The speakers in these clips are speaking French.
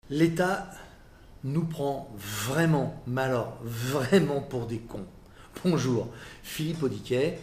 L'État nous prend vraiment, mais alors vraiment pour des cons. Bonjour, Philippe Audiquet,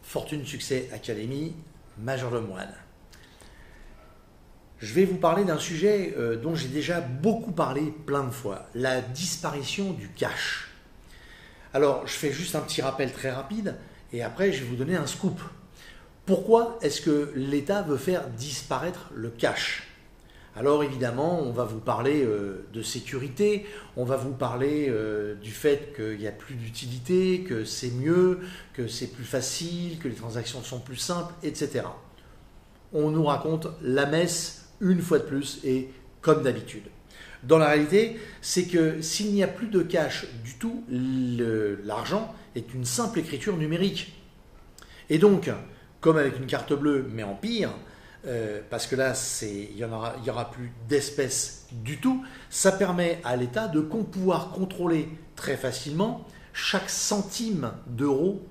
Fortune Succès Academy, majordome1. Je vais vous parler d'un sujet dont j'ai déjà beaucoup parlé plein de fois, la disparition du cash. Alors, je fais juste un petit rappel très rapide et après je vais vous donner un scoop. Pourquoi est-ce que l'État veut faire disparaître le cash ? Alors évidemment, on va vous parler de sécurité, on va vous parler du fait qu'il n'y a plus d'utilité, que c'est mieux, que c'est plus facile, que les transactions sont plus simples, etc. On nous raconte la messe une fois de plus et comme d'habitude. Dans la réalité, c'est que s'il n'y a plus de cash du tout, l'argent est une simple écriture numérique. Et donc, comme avec une carte bleue, mais en pire, parce que là, il y aura plus d'espèces du tout, ça permet à l'État de pouvoir contrôler très facilement chaque centime d'euro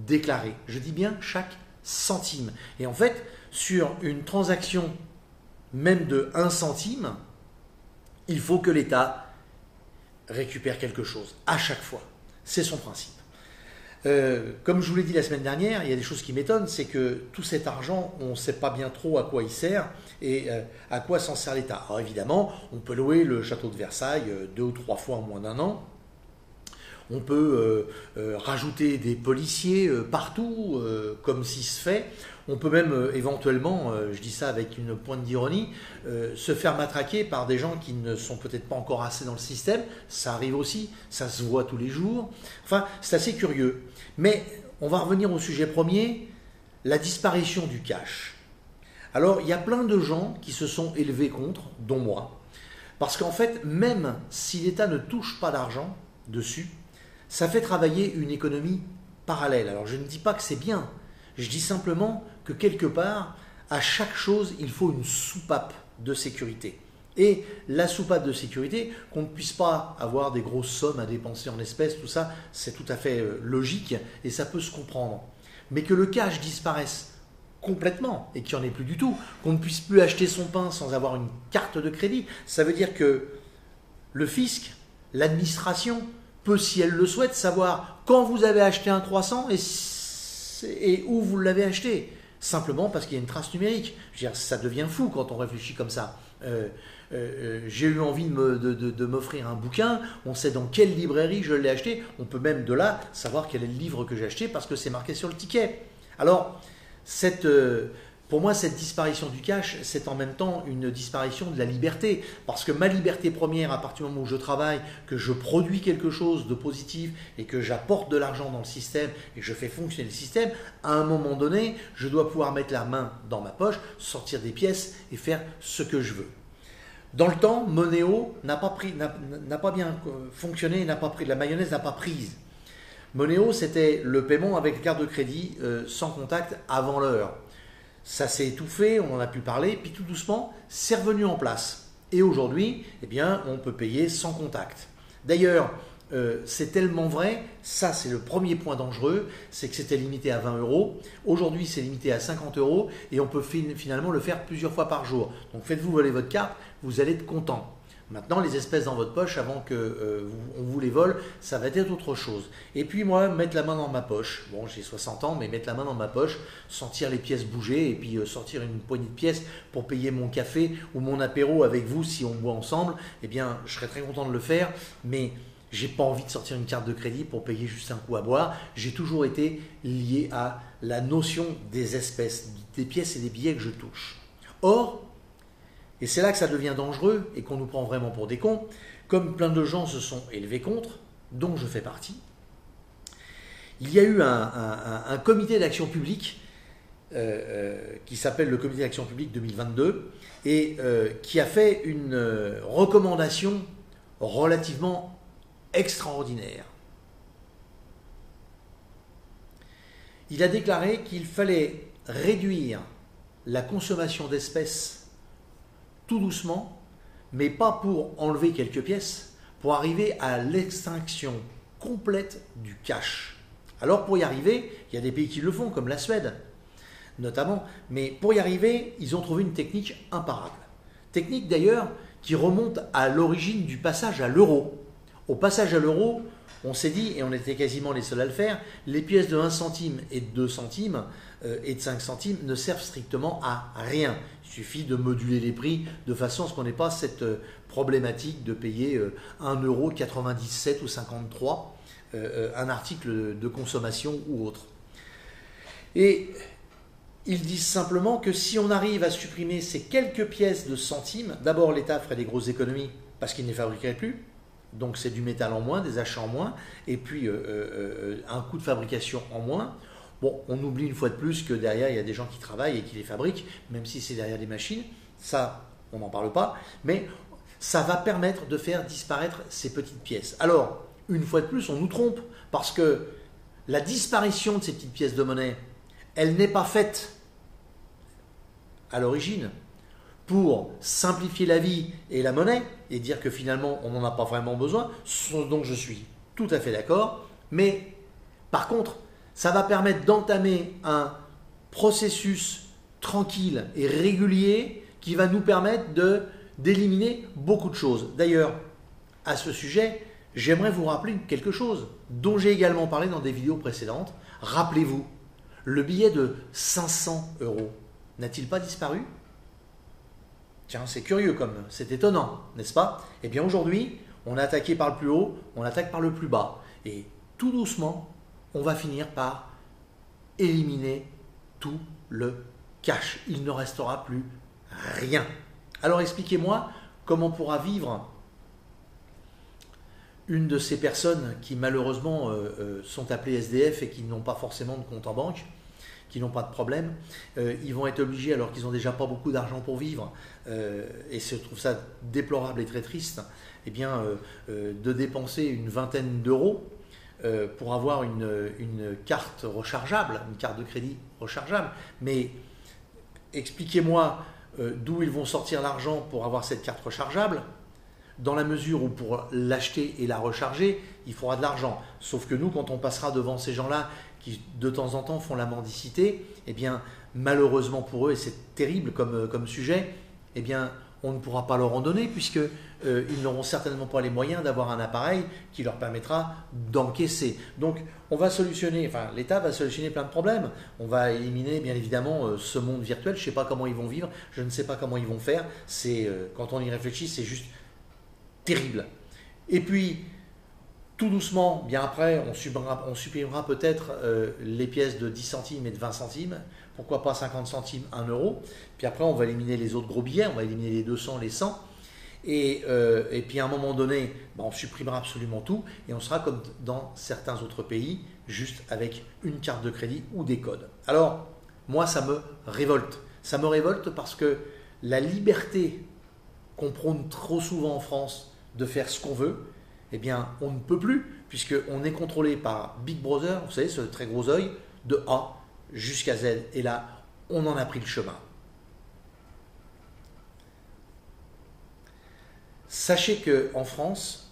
déclaré. Je dis bien chaque centime. Et en fait, sur une transaction même de 1 centime, il faut que l'État récupère quelque chose à chaque fois. C'est son principe. Comme je vous l'ai dit la semaine dernière, il y a des choses qui m'étonnent, c'est que tout cet argent, on ne sait pas bien trop à quoi il sert et à quoi s'en sert l'État. Alors évidemment, on peut louer le château de Versailles 2 ou 3 fois en moins d'1 an. On peut rajouter des policiers partout, comme s'il se fait. On peut même éventuellement, je dis ça avec une pointe d'ironie, se faire matraquer par des gens qui ne sont peut-être pas encore assez dans le système. Ça arrive aussi, ça se voit tous les jours. Enfin, c'est assez curieux. Mais on va revenir au sujet premier, la disparition du cash. Alors, il y a plein de gens qui se sont élevés contre, dont moi. Parce qu'en fait, même si l'État ne touche pas d'argent dessus, ça fait travailler une économie parallèle. Alors je ne dis pas que c'est bien, je dis simplement que quelque part, à chaque chose, il faut une soupape de sécurité. Et la soupape de sécurité, qu'on ne puisse pas avoir des grosses sommes à dépenser en espèces, tout ça, c'est tout à fait logique et ça peut se comprendre. Mais que le cash disparaisse complètement et qu'il n'y en ait plus du tout, qu'on ne puisse plus acheter son pain sans avoir une carte de crédit, ça veut dire que le fisc, l'administration, peut, si elle le souhaite, savoir quand vous avez acheté un croissant et où vous l'avez acheté. Simplement parce qu'il y a une trace numérique. Je veux dire, ça devient fou quand on réfléchit comme ça. J'ai eu envie de m'offrir un bouquin, on sait dans quelle librairie je l'ai acheté, on peut même de là savoir quel est le livre que j'ai acheté parce que c'est marqué sur le ticket. Alors, pour moi, cette disparition du cash, c'est en même temps une disparition de la liberté. Parce que ma liberté première, à partir du moment où je travaille, que je produis quelque chose de positif et que j'apporte de l'argent dans le système et que je fais fonctionner le système, à un moment donné, je dois pouvoir mettre la main dans ma poche, sortir des pièces et faire ce que je veux. Dans le temps, Moneo n'a pas bien fonctionné, la mayonnaise n'a pas prise. Moneo, c'était le paiement avec carte de crédit sans contact avant l'heure. Ça s'est étouffé, on en a pu parler, puis tout doucement, c'est revenu en place. Et aujourd'hui, eh bien, on peut payer sans contact. D'ailleurs, c'est tellement vrai, ça c'est le premier point dangereux, c'est que c'était limité à 20 €. Aujourd'hui, c'est limité à 50 € et on peut finalement le faire plusieurs fois par jour. Donc faites-vous voler votre carte, vous allez être content. Maintenant, les espèces dans votre poche, avant qu'on vous les vole, ça va être autre chose. Et puis moi, mettre la main dans ma poche, bon j'ai 60 ans, mais mettre la main dans ma poche, sentir les pièces bouger et puis sortir une poignée de pièces pour payer mon café ou mon apéro avec vous si on boit ensemble, eh bien je serais très content de le faire, mais j'ai pas envie de sortir une carte de crédit pour payer juste un coup à boire. J'ai toujours été lié à la notion des espèces, des pièces et des billets que je touche. Or, et c'est là que ça devient dangereux et qu'on nous prend vraiment pour des cons, comme plein de gens se sont élevés contre, dont je fais partie. Il y a eu un comité d'action publique qui s'appelle le comité d'action publique 2022 et qui a fait une recommandation relativement extraordinaire. Il a déclaré qu'il fallait réduire la consommation d'espèces tout doucement, mais pas pour enlever quelques pièces, pour arriver à l'extinction complète du cash. Alors pour y arriver, il y a des pays qui le font, comme la Suède notamment, mais pour y arriver, ils ont trouvé une technique imparable. Technique d'ailleurs qui remonte à l'origine du passage à l'euro. Au passage à l'euro, on s'est dit, et on était quasiment les seuls à le faire, les pièces de 1 centime et de 2 centimes et de 5 centimes ne servent strictement à rien. Il suffit de moduler les prix de façon à ce qu'on n'ait pas cette problématique de payer 1,97 € ou 53 un article de consommation ou autre. Et ils disent simplement que si on arrive à supprimer ces quelques pièces de centimes, d'abord l'État ferait des grosses économies parce qu'il ne les fabriquerait plus, donc c'est du métal en moins, des achats en moins, et puis un coût de fabrication en moins. Bon, on oublie une fois de plus que derrière il y a des gens qui travaillent et qui les fabriquent, même si c'est derrière des machines, ça on n'en parle pas, mais ça va permettre de faire disparaître ces petites pièces. Alors, une fois de plus, on nous trompe, parce que la disparition de ces petites pièces de monnaie, elle n'est pas faite à l'origine pour simplifier la vie et la monnaie, et dire que finalement on n'en a pas vraiment besoin, ce dont je suis tout à fait d'accord, mais par contre, ça va permettre d'entamer un processus tranquille et régulier qui va nous permettre d'éliminer beaucoup de choses. D'ailleurs, à ce sujet, j'aimerais vous rappeler quelque chose dont j'ai également parlé dans des vidéos précédentes. Rappelez-vous, le billet de 500 € n'a-t-il pas disparu? Tiens, c'est curieux comme, c'est étonnant, n'est-ce pas? Eh bien aujourd'hui, on a attaqué par le plus haut, on attaque par le plus bas. Et tout doucement, on va finir par éliminer tout le cash. Il ne restera plus rien. Alors expliquez-moi comment pourra vivre une de ces personnes qui malheureusement sont appelées SDF et qui n'ont pas forcément de compte en banque, qui n'ont pas de problème. Ils vont être obligés, alors qu'ils n'ont déjà pas beaucoup d'argent pour vivre, et je trouve ça déplorable et très triste, eh bien, de dépenser une vingtaine d'euros pour avoir une carte rechargeable, une carte de crédit rechargeable. Mais expliquez-moi d'où ils vont sortir l'argent pour avoir cette carte rechargeable, dans la mesure où pour l'acheter et la recharger, il faudra de l'argent. Sauf que nous, quand on passera devant ces gens-là qui de temps en temps font la mendicité, eh bien, malheureusement pour eux, et c'est terrible comme sujet, eh bien, on ne pourra pas leur en donner puisque ils n'auront certainement pas les moyens d'avoir un appareil qui leur permettra d'encaisser. Donc, on va solutionner, enfin, l'État va solutionner plein de problèmes. On va éliminer, bien évidemment, ce monde virtuel. Je ne sais pas comment ils vont vivre, je ne sais pas comment ils vont faire. Quand on y réfléchit, c'est juste terrible. Et puis, tout doucement, bien après, on supprimera peut-être les pièces de 10 centimes et de 20 centimes. Pourquoi pas 50 centimes, 1 €. Puis après, on va éliminer les autres gros billets, on va éliminer les 200, les 100. Et puis à un moment donné, on supprimera absolument tout et on sera comme dans certains autres pays, juste avec une carte de crédit ou des codes. Alors, moi, ça me révolte. Ça me révolte parce que la liberté qu'on prône trop souvent en France de faire ce qu'on veut, eh bien, on ne peut plus, puisqu'on est contrôlé par Big Brother, vous savez, ce très gros œil, de A jusqu'à Z. Et là, on en a pris le chemin. Sachez qu'en France,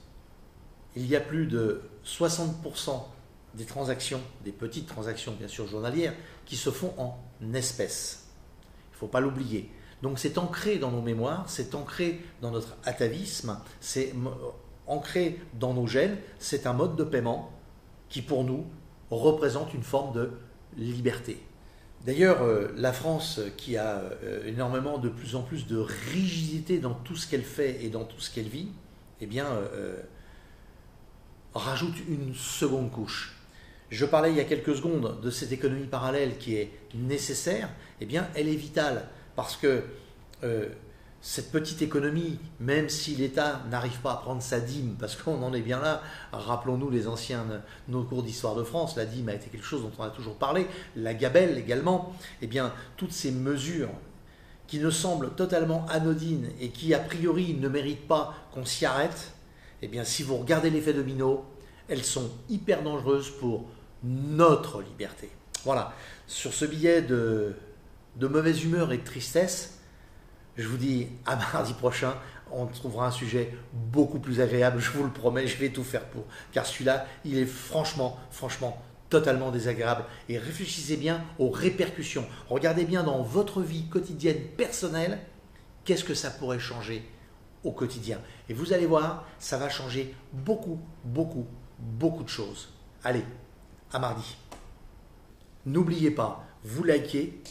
il y a plus de 60% des transactions, des petites transactions bien sûr journalières, qui se font en espèces. Il ne faut pas l'oublier. Donc c'est ancré dans nos mémoires, c'est ancré dans notre atavisme, c'est ancré dans nos gènes, c'est un mode de paiement qui pour nous représente une forme de liberté. D'ailleurs, la France, qui a énormément de plus en plus de rigidité dans tout ce qu'elle fait et dans tout ce qu'elle vit, eh bien, rajoute une seconde couche. Je parlais il y a quelques secondes de cette économie parallèle qui est nécessaire, eh bien, elle est vitale parce que cette petite économie, même si l'État n'arrive pas à prendre sa dîme, parce qu'on en est bien là, rappelons-nous nos cours d'histoire de France, la dîme a été quelque chose dont on a toujours parlé, la gabelle également, eh bien, toutes ces mesures qui ne semblent totalement anodines et qui a priori ne méritent pas qu'on s'y arrête, eh bien, si vous regardez l'effet domino, elles sont hyper dangereuses pour notre liberté. Voilà, sur ce billet de mauvaise humeur et de tristesse, je vous dis à mardi prochain, on trouvera un sujet beaucoup plus agréable, je vous le promets, je vais tout faire pour. Car celui-là, il est franchement, totalement désagréable. Et réfléchissez bien aux répercussions. Regardez bien dans votre vie quotidienne personnelle, qu'est-ce que ça pourrait changer au quotidien. Et vous allez voir, ça va changer beaucoup, beaucoup, beaucoup de choses. Allez, à mardi. N'oubliez pas, vous likez,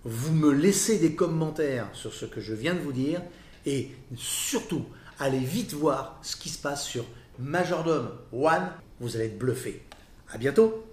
vous me laissez des commentaires sur ce que je viens de vous dire et surtout, allez vite voir ce qui se passe sur Majordome One. Vous allez être bluffé. À bientôt.